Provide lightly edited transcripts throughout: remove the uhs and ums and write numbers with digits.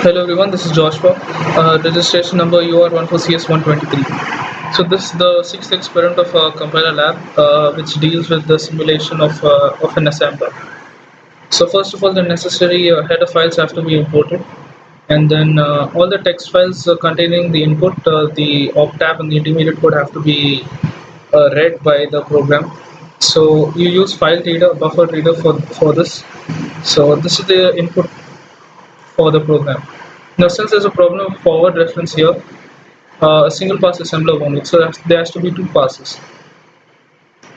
Hello everyone, this is Joshua. Registration number UR14CS123. So this is the sixth experiment of Compiler Lab, which deals with the simulation of an assembler. So first of all, the necessary header files have to be imported, and then all the text files containing the input, the op tab, and the intermediate code have to be read by the program. So you use file reader, buffer reader for this. So this is the input for the program. Now, since there's a problem of forward reference here, a single pass assembler won't work, so there has to be two passes.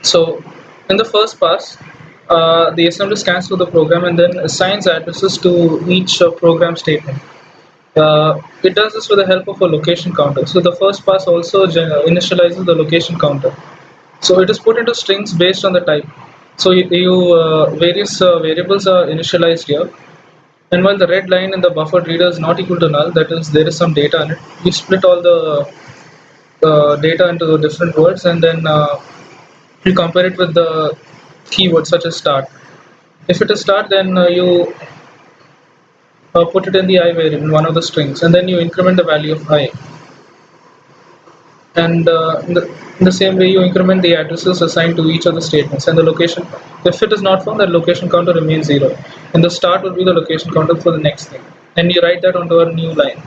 So, in the first pass, the assembler scans through the program and then assigns addresses to each program statement. It does this with the help of a location counter. So, the first pass also initializes the location counter. So, it is put into strings based on the type. So, various variables are initialized here. And while the red line in the buffered reader is not equal to null, that is, there is some data in it, you split all the data into different words, and then you compare it with the keyword such as start. If it is start, then you put it in the I variable, one of the strings, and then you increment the value of I. And in the same way, you increment the addresses assigned to each of the statements, and the location. If it is not found, that location counter remains 0, and the start will be the location counter for the next thing, and you write that onto a new line.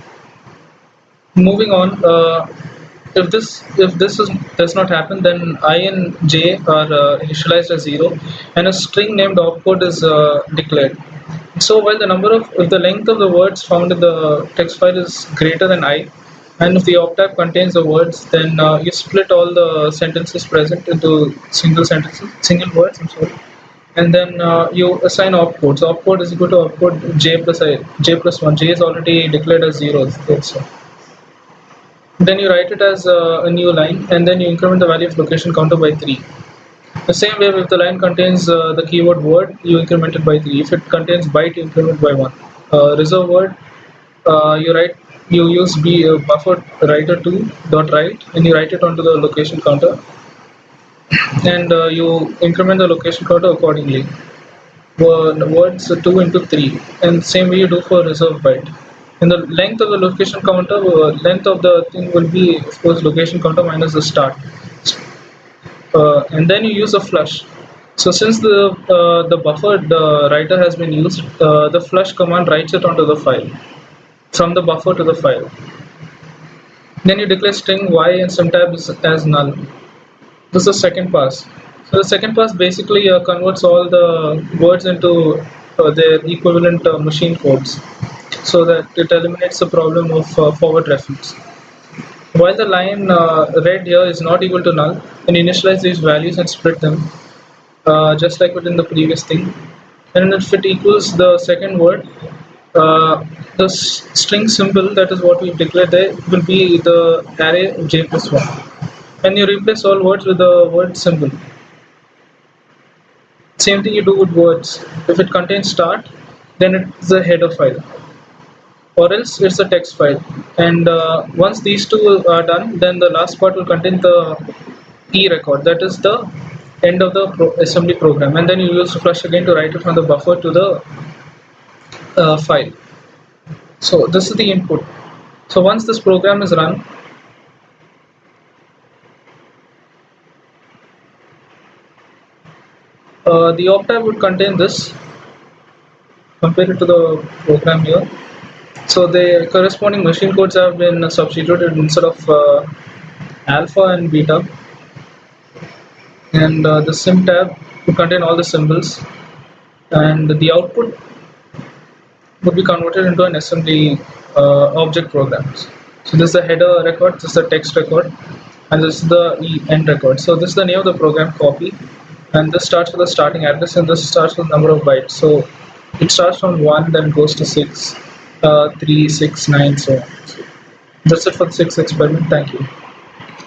Moving on, if this does not happen, then I and j are initialized as 0, and a string named opcode is declared. So while if the length of the words found in the text file is greater than I, and if the op tab contains the words, then you split all the sentences present into single words. And then you assign opcode. So opcode is equal to opcode j plus 1. J is already declared as 0. So then you write it as a new line, and then you increment the value of location counter by 3. The same way, if the line contains the keyword word, you increment it by 3. If it contains byte, you increment by 1. Reserve word, you use buffer writer 2 dot write, and you write it onto the location counter, and you increment the location counter accordingly. Words 2 into 3, and same way you do for reserve byte. And the length of the location counter, length of the thing will be, of course, location counter minus the start. And then you use a flush. So since the buffered writer has been used, the flush command writes it onto the file, from the buffer to the file. Then you declare string y and sumtab as null. This is the second pass. So the second pass basically converts all the words into their equivalent machine codes, so that it eliminates the problem of forward reference. While the line read here is not equal to null, then initialize these values and split them, just like within the previous thing. And if it equals the second word, the string symbol, that is what we've declared there, will be the array j plus 1. And you replace all words with the word symbol. Same thing you do with words. If it contains start, then it's a header file, or else it's a text file. And once these two are done, then the last part will contain the E record, that is the end of the assembly program, and then you use flush again to write it from the buffer to the file. So this is the input. So once this program is run, the op tab would contain this. Compare it to the program here. So the corresponding machine codes have been substituted instead of alpha and beta, and the sim tab would contain all the symbols, and the output would be converted into an assembly object programs. So this is the header record, this is the text record, and this is the end record. So this is the name of the program, copy, and this starts with the starting address, and this starts with number of bytes. So it starts from 1, then goes to 6, 3, 6, 9, so on. That's it for the sixth experiment. Thank you.